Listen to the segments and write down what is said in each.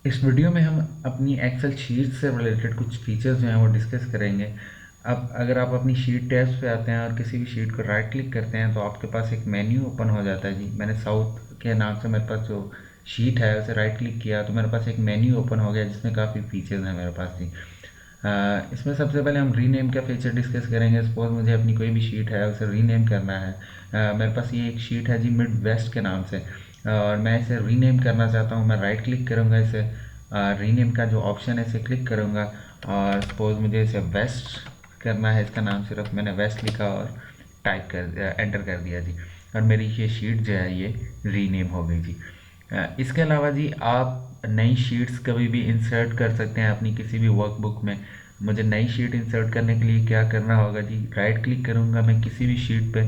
इस वीडियो में हम अपनी एक्सेल शीट से रिलेटेड कुछ फीचर्स जो हैं वो डिस्कस करेंगे। अब अगर आप अपनी शीट टैब्स पे आते हैं और किसी भी शीट को राइट क्लिक करते हैं तो आपके पास एक मेन्यू ओपन हो जाता है जी। मैंने साउथ के नाम से मेरे पास जो शीट है उसे राइट क्लिक किया तो मेरे पास एक मेन्यू ओपन हो गया जिसमें काफ़ी फीचर्स हैं मेरे पास जी। इसमें सबसे पहले हम रीनेम का फीचर डिस्कस करेंगे। सपोज मुझे अपनी कोई भी शीट है उसे रीनेम करना है। मेरे पास ये एक शीट है जी मिड वेस्ट के नाम से, और मैं इसे रीनेम करना चाहता हूँ। मैं राइट क्लिक करूँगा, इसे रीनेम का जो ऑप्शन है इसे क्लिक करूँगा और सपोज मुझे इसे वेस्ट करना है। इसका नाम सिर्फ मैंने वेस्ट लिखा और टाइप कर एंटर कर दिया जी, और मेरी ये शीट जो है ये रीनेम हो गई जी। इसके अलावा जी आप नई शीट्स कभी भी इंसर्ट कर सकते हैं अपनी किसी भी वर्कबुक में। मुझे नई शीट इंसर्ट करने के लिए क्या करना होगा जी, राइट क्लिक करूँगा मैं किसी भी शीट पे,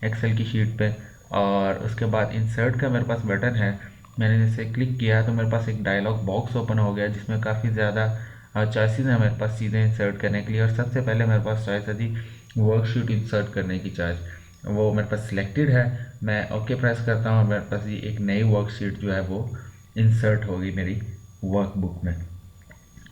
एक्सेल की शीट पे, और उसके बाद इंसर्ट का मेरे पास बटन है। मैंने इसे क्लिक किया तो मेरे पास एक डायलॉग बॉक्स ओपन हो गया जिसमें काफ़ी ज़्यादा चॉइसेस हैं मेरे पास चीज़ें इंसर्ट करने के लिए। और सबसे पहले मेरे पास चॉइस है जी वर्कशीट इंसर्ट करने की चॉइस, वो मेरे पास सिलेक्टेड है। मैं ओके प्रेस करता हूँ और मेरे पास ये एक नई वर्कशीट जो है वो इंसर्ट होगी मेरी वर्कबुक में।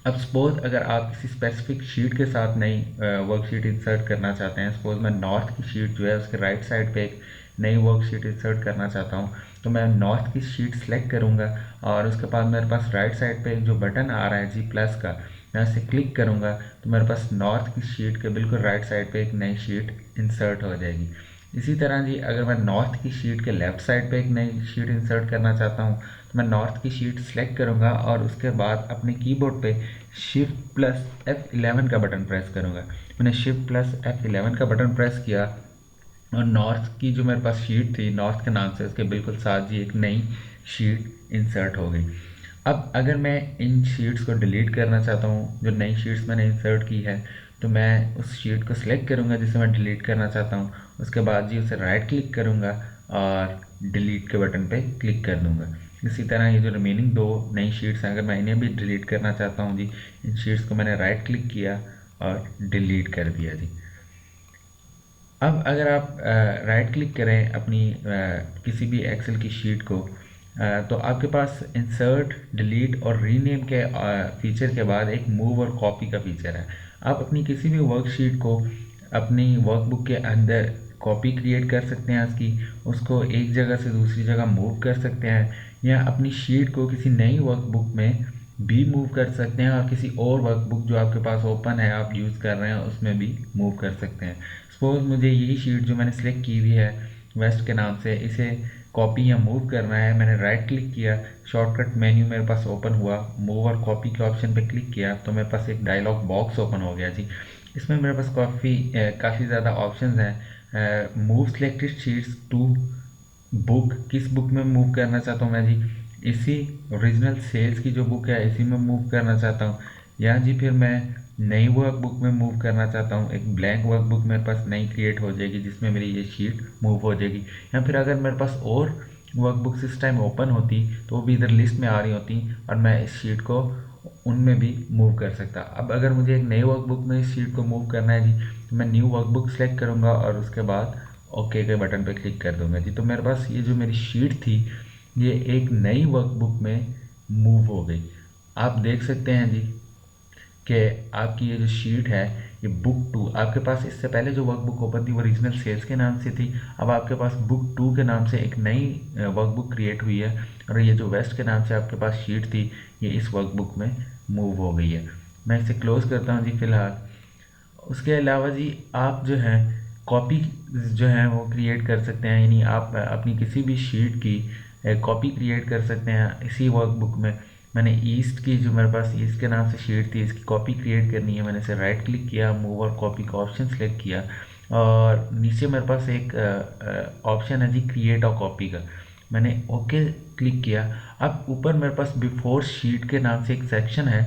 अब सपोज अगर आप किसी स्पेसिफिक शीट के साथ नई वर्कशीट इंसर्ट करना चाहते हैं, सपोज मैं नॉर्थ की शीट जो है उसके राइट साइड पे एक नई वर्कशीट इंसर्ट करना चाहता हूँ, तो मैं नॉर्थ की शीट सेलेक्ट करूँगा और उसके बाद मेरे पास राइट साइड पे एक जो बटन आ रहा है जी प्लस का, मैं उसे क्लिक करूँगा तो मेरे पास नॉर्थ की शीट के बिल्कुल राइट साइड पे एक नई शीट इंसर्ट हो जाएगी। इसी तरह जी अगर मैं नॉर्थ की शीट के लेफ़्ट साइड पे एक नई शीट इंसर्ट करना चाहता हूँ तो मैं नॉर्थ की शीट सेलेक्ट करूँगा और उसके बाद अपने कीबोर्ड पे शिफ्ट प्लस F11 का बटन प्रेस करूँगा। मैंने शिफ्ट प्लस F11 का बटन प्रेस किया और नॉर्थ की जो मेरे पास शीट थी नॉर्थ के नाम से उसके बिल्कुल साथ जी एक नई शीट इंसर्ट हो गई। अब अगर मैं इन शीट्स को डिलीट करना चाहता हूँ, जो नई शीट्स मैंने इंसर्ट की है, तो मैं उस शीट को सिलेक्ट करूँगा जिसे मैं डिलीट करना चाहता हूँ। उसके बाद जी उसे राइट क्लिक करूँगा और डिलीट के बटन पे क्लिक कर दूँगा। इसी तरह ये जो रिमेनिंग दो नई शीट्स हैं अगर मैं इन्हें भी डिलीट करना चाहता हूँ जी, इन शीट्स को मैंने राइट क्लिक किया और डिलीट कर दिया जी। अब अगर आप राइट क्लिक करें अपनी किसी भी एक्सेल की शीट को, तो आपके पास इंसर्ट डिलीट और रीनेम के फीचर के बाद एक मूव और कॉपी का फीचर है। आप अपनी किसी भी वर्कशीट को अपनी वर्कबुक के अंदर कॉपी क्रिएट कर सकते हैं उसकी, उसको एक जगह से दूसरी जगह मूव कर सकते हैं, या अपनी शीट को किसी नई वर्कबुक में भी मूव कर सकते हैं और किसी और वर्कबुक जो आपके पास ओपन है आप यूज़ कर रहे हैं उसमें भी मूव कर सकते हैं। सपोज मुझे यही शीट जो मैंने सेलेक्ट की हुई है वेस्ट के नाम से, इसे कॉपी या मूव करना है। मैंने राइट क्लिक किया, शॉर्टकट मेन्यू मेरे पास ओपन हुआ, मूव और कॉपी के ऑप्शन पे क्लिक किया तो मेरे पास एक डायलॉग बॉक्स ओपन हो गया जी। इसमें मेरे पास काफ़ी ज़्यादा ऑप्शंस हैं। Move selected sheets to book, किस बुक में मूव करना चाहता हूँ मैं जी, इसी ओरिजिनल सेल्स की जो बुक है इसी में मूव करना चाहता हूँ, या जी फिर मैं नई वर्कबुक में मूव करना चाहता हूँ। एक ब्लैंक वर्कबुक मेरे पास नई क्रिएट हो जाएगी जिसमें मेरी ये शीट मूव हो जाएगी, या फिर अगर मेरे पास और वर्कबुक्स इस टाइम ओपन होती तो वो भी इधर लिस्ट में आ रही होती और मैं इस शीट को उनमें भी मूव कर सकता। अब अगर मुझे एक नई वर्कबुक में इस शीट को मूव करना है जी, तो मैं न्यू वर्कबुक सेलेक्ट करूँगा और उसके बाद ओके के बटन पे क्लिक कर दूंगा जी। तो मेरे पास ये जो मेरी शीट थी ये एक नई वर्कबुक में मूव हो गई। आप देख सकते हैं जी कि आपकी ये जो शीट है ये बुक टू, आपके पास इससे पहले जो वर्कबुक ओपन थी वो रीजनल सेल्स के नाम से थी, अब आपके पास बुक टू के नाम से एक नई वर्कबुक क्रिएट हुई है, और ये जो वेस्ट के नाम से आपके पास शीट थी ये इस वर्कबुक में मूव हो गई है। मैं इसे क्लोज करता हूँ जी फिलहाल। उसके अलावा जी आप जो है कॉपी जो है वो क्रिएट कर सकते हैं, यानी आप अपनी किसी भी शीट की कॉपी क्रिएट कर सकते हैं इसी वर्कबुक में। मैंने ईस्ट की जो मेरे पास ईस्ट के नाम से शीट थी इसकी कॉपी क्रिएट करनी है, मैंने इसे राइट क्लिक किया, मूव और कॉपी का ऑप्शन सेलेक्ट किया और नीचे मेरे पास एक ऑप्शन है जी क्रिएट और कॉपी का, मैंने ओके क्लिक किया। अब ऊपर मेरे पास बिफोर शीट के नाम से एक सेक्शन है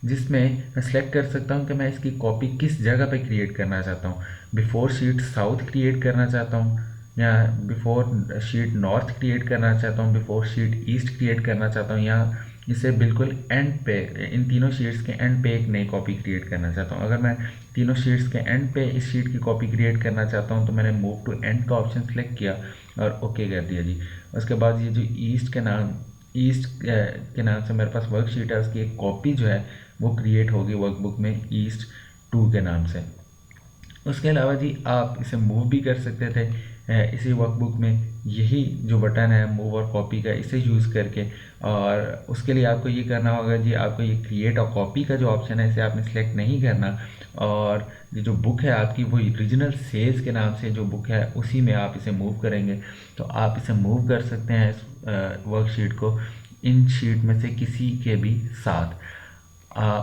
जिसमें मैं सेलेक्ट कर सकता हूँ कि मैं इसकी कॉपी किस जगह पे क्रिएट करना चाहता हूँ। बिफोर शीट साउथ क्रिएट करना चाहता हूँ, या बिफोर शीट नॉर्थ क्रिएट करना चाहता हूँ, बिफोर शीट ईस्ट क्रिएट करना चाहता हूँ, या इसे बिल्कुल एंड पे इन तीनों शीट्स के एंड पे एक नई कॉपी क्रिएट करना चाहता हूँ। अगर मैं तीनों शीट्स के एंड पे इस शीट की कॉपी क्रिएट करना चाहता हूँ तो मैंने मूव टू एंड का ऑप्शन सेलेक्ट किया और ओके कर दिया जी। उसके बाद ये जो ईस्ट के नाम ईस्ट के नाम से मेरे पास वर्कशीट है, उसकी एक कॉपी जो है वो क्रिएट होगी वर्कबुक में ईस्ट 2 के नाम से। उसके अलावा जी आप इसे मूव भी कर सकते थे इसी वर्कबुक में, यही जो बटन है मूव और कॉपी का, इसे यूज़ करके। और उसके लिए आपको ये करना होगा जी, आपको ये क्रिएट और कॉपी का जो ऑप्शन है इसे आपने सेलेक्ट नहीं करना, और ये जो बुक है आपकी वो रीजनल सेल्स के नाम से जो बुक है उसी में आप इसे मूव करेंगे। तो आप इसे मूव कर सकते हैं इस वर्कशीट को इन शीट में से किसी के भी साथ।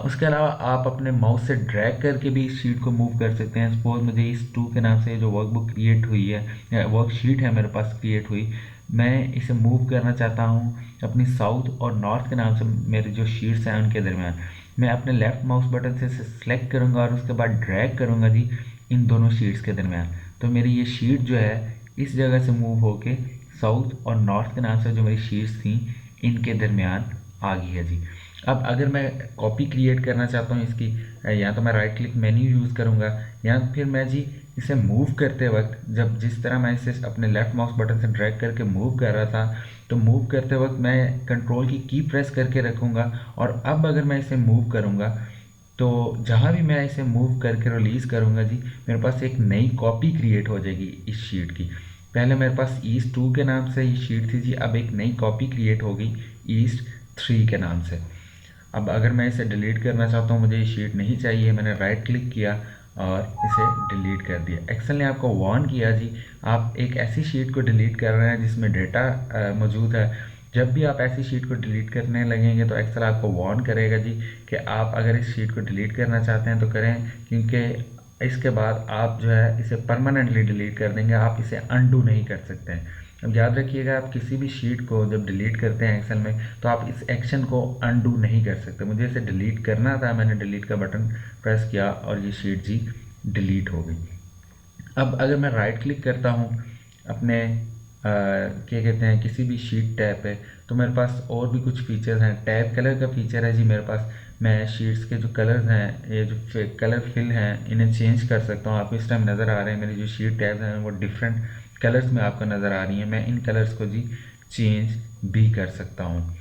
उसके अलावा आप अपने माउस से ड्रैग करके भी इस शीट को मूव कर सकते हैं। सपोज मुझे इस 2 के नाम से जो वर्कबुक क्रिएट हुई है, वर्कशीट है मेरे पास क्रिएट हुई, मैं इसे मूव करना चाहता हूँ अपनी साउथ और नॉर्थ के नाम से मेरे जो शीट्स हैं उनके दरमियान। मैं अपने लेफ़्ट माउस बटन से इसे सेलेक्ट करूँगा और उसके बाद ड्रैग करूँगा जी इन दोनों शीट्स के दरमियान। तो मेरी ये शीट जो है इस जगह से मूव होके साउथ और नॉर्थ के नाम से जो मेरी शीट्स थी इनके दरमियान आ गई है जी। अब अगर मैं कॉपी क्रिएट करना चाहता हूँ इसकी, या तो मैं राइट क्लिक मेन्यू यूज़ करूँगा, या फिर मैं जी इसे मूव करते वक्त, जब जिस तरह मैं इसे अपने लेफ़्ट माउस बटन से ड्रैग करके मूव कर रहा था, तो मूव करते वक्त मैं कंट्रोल की प्रेस करके रखूँगा, और अब अगर मैं इसे मूव करूँगा तो जहाँ भी मैं इसे मूव करके रिलीज़ करूँगा जी मेरे पास एक नई कॉपी क्रिएट हो जाएगी इस शीट की। पहले मेरे पास ईस्ट 2 के नाम से ये शीट थी जी, अब एक नई कॉपी क्रिएट हो गई ईस्ट 3 के नाम से। अब अगर मैं इसे डिलीट करना चाहता हूँ, मुझे ये शीट नहीं चाहिए, मैंने राइट क्लिक किया और इसे डिलीट कर दिया। एक्सेल ने आपको वार्न किया जी आप एक ऐसी शीट को डिलीट कर रहे हैं जिसमें डेटा मौजूद है। जब भी आप ऐसी शीट को डिलीट करने लगेंगे तो एक्सेल आपको वार्न करेगा जी कि आप अगर इस शीट को डिलीट करना चाहते हैं तो करें, क्योंकि इसके बाद आप जो है इसे परमानेंटली डिलीट कर देंगे, आप इसे अनडू नहीं कर सकते हैं। अब याद रखिएगा, आप किसी भी शीट को जब डिलीट करते हैं एक्सेल में तो आप इस एक्शन को अनडू नहीं कर सकते। मुझे इसे डिलीट करना था, मैंने डिलीट का बटन प्रेस किया और ये शीट जी डिलीट हो गई। अब अगर मैं राइट क्लिक करता हूँ अपने क्या कहते हैं किसी भी शीट टैब पे, तो मेरे पास और भी कुछ फीचर्स हैं। टैब कलर का फीचर है जी मेरे पास, मैं शीट्स के जो कलर्स हैं, ये जो कलर फिल हैं, इन्हें चेंज कर सकता हूँ। आपको इस टाइम नज़र आ रहे हैं मेरी जो शीट टैब्स हैं वो डिफरेंट कलर्स में आपको नज़र आ रही हैं। मैं इन कलर्स को जी चेंज भी कर सकता हूँ।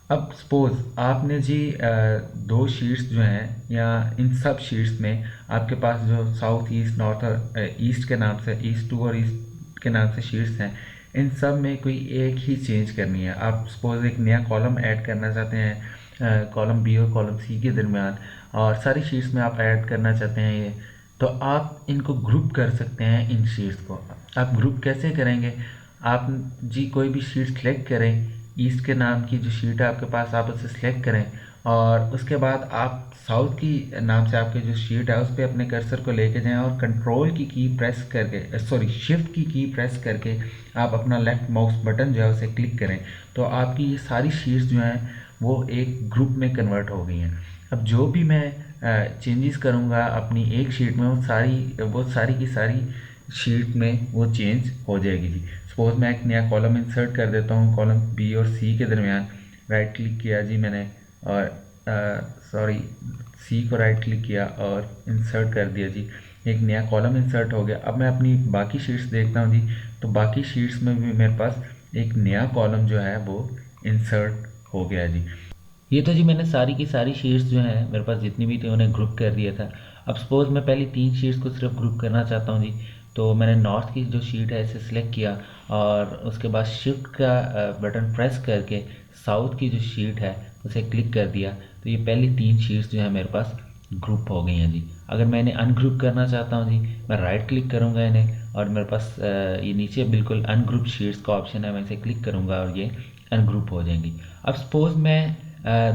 अब सपोज़ आपने जी दो शीट्स जो हैं, या इन सब शीट्स में आपके पास जो साउथ ईस्ट नॉर्थ और ईस्ट के नाम से ईस्ट 2 और ईस्ट के नाम से शीट्स हैं, इन सब में कोई एक ही चेंज करनी है। आप सपोज़ एक नया कॉलम ऐड करना चाहते हैं कॉलम बी और कॉलम सी के दरमियान, और सारी शीट्स में आप ऐड करना चाहते हैं ये, तो आप इनको ग्रुप कर सकते हैं। इन शीट्स को आप ग्रुप कैसे करेंगे, आप जी कोई भी शीट सेलेक्ट करें, ईस्ट के नाम की जो शीट है आपके पास आप उसे सेलेक्ट करें, और उसके बाद आप साउथ की नाम से आपकी जो शीट है उस पर अपने कर्सर को लेके जाएं और कंट्रोल की प्रेस करके, सॉरी शिफ्ट की प्रेस करके आप अपना लेफ़्ट माउस बटन जो है उसे क्लिक करें, तो आपकी ये सारी शीट्स जो हैं वो एक ग्रुप में कन्वर्ट हो गई हैं। अब जो भी मैं चेंजेस करूँगा अपनी एक शीट में, वो सारी की सारी शीट में वो चेंज हो जाएगी जी। सपोज मैं एक नया कॉलम इंसर्ट कर देता हूँ, कॉलम बी और सी के दरमियान राइट क्लिक किया जी मैंने, और सॉरी सी को राइट क्लिक किया और इंसर्ट कर दिया जी, एक नया कॉलम इंसर्ट हो गया। अब मैं अपनी बाकी शीट्स देखता हूँ जी, तो बाकी शीट्स में भी मेरे पास एक नया कॉलम जो है वो इंसर्ट हो गया जी। ये तो जी मैंने सारी की सारी शीट्स जो हैं मेरे पास जितनी भी थी उन्हें ग्रुप कर दिया था। अब सपोज़ मैं पहली 3 शीट्स को सिर्फ ग्रुप करना चाहता हूँ जी, तो मैंने नॉर्थ की जो शीट है इसे सिलेक्ट किया और उसके बाद शिफ्ट का बटन प्रेस करके साउथ की जो शीट है उसे क्लिक कर दिया, तो ये पहली 3 शीट्स जो है मेरे पास ग्रुप हो गई हैं जी। अगर मैं इन्हें अनग्रुप करना चाहता हूँ जी, मैं राइट क्लिक करूँगा इन्हें और मेरे पास ये नीचे बिल्कुल अनग्रुप शीट्स का ऑप्शन है, मैं इसे क्लिक करूँगा और ये अनग्रुप हो जाएंगी। अब सपोज़ मैं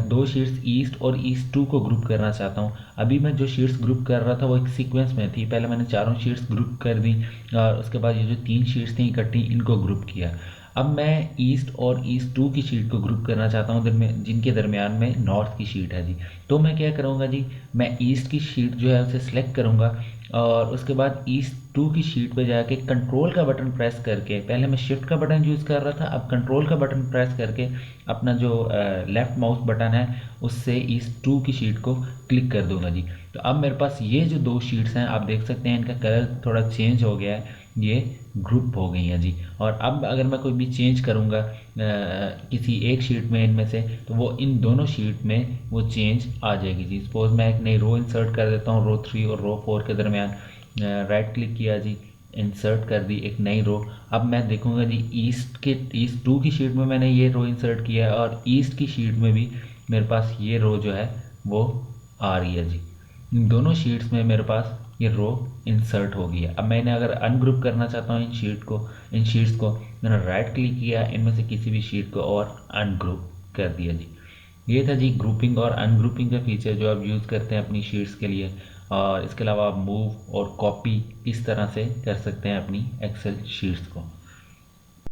दो शीट्स ईस्ट और ईस्ट 2 को ग्रुप करना चाहता हूँ। अभी मैं जो शीट्स ग्रुप कर रहा था वो एक सीक्वेंस में थी, पहले मैंने चारों शीट्स ग्रुप कर दी और उसके बाद ये जो 3 शीट्स थी इकट्ठी इनको ग्रुप किया। अब मैं ईस्ट और ईस्ट 2 की शीट को ग्रुप करना चाहता हूँ जिनके दरमियान में नॉर्थ की शीट है जी। तो मैं क्या करूँगा जी, मैं ईस्ट की शीट जो है उसे सेलेक्ट करूँगा और उसके बाद ईस्ट 2 की शीट पे जाके कंट्रोल का बटन प्रेस करके, पहले मैं शिफ्ट का बटन यूज़ कर रहा था, अब कंट्रोल का बटन प्रेस करके अपना जो लेफ़्ट माउस बटन है उससे ईस्ट 2 की शीट को क्लिक कर दूंगा जी। तो अब मेरे पास ये जो दो शीट्स हैं आप देख सकते हैं इनका कलर थोड़ा चेंज हो गया है। ये ग्रुप हो गई हैं जी। और अब अगर मैं कोई भी चेंज करूँगा किसी एक शीट में इनमें से, तो वो इन दोनों शीट में वो चेंज आ जाएगी जी। सपोज़ मैं एक नई रो इंसर्ट कर देता हूँ, रो 3 और रो 4 के दरमियान राइट क्लिक किया जी, इंसर्ट कर दी एक नई रो। अब मैं देखूंगा जी ईस्ट 2 की शीट में मैंने ये रो इंसर्ट किया है और ईस्ट की शीट में भी मेरे पास ये रो जो है वो आ रही है जी। इन दोनों शीट्स में मेरे पास ये रो इंसर्ट हो गई है। अब मैंने अगर अनग्रुप करना चाहता हूँ इन शीट्स को मैंने राइट क्लिक किया, इनमें से किसी भी शीट को और अनग्रुप कर दिया जी। ये था जी ग्रुपिंग और अनग्रुपिंग का फीचर जो आप यूज़ करते हैं अपनी शीट्स के लिए। और इसके अलावा आप मूव और कॉपी इस तरह से कर सकते हैं अपनी एक्सेल शीट्स को।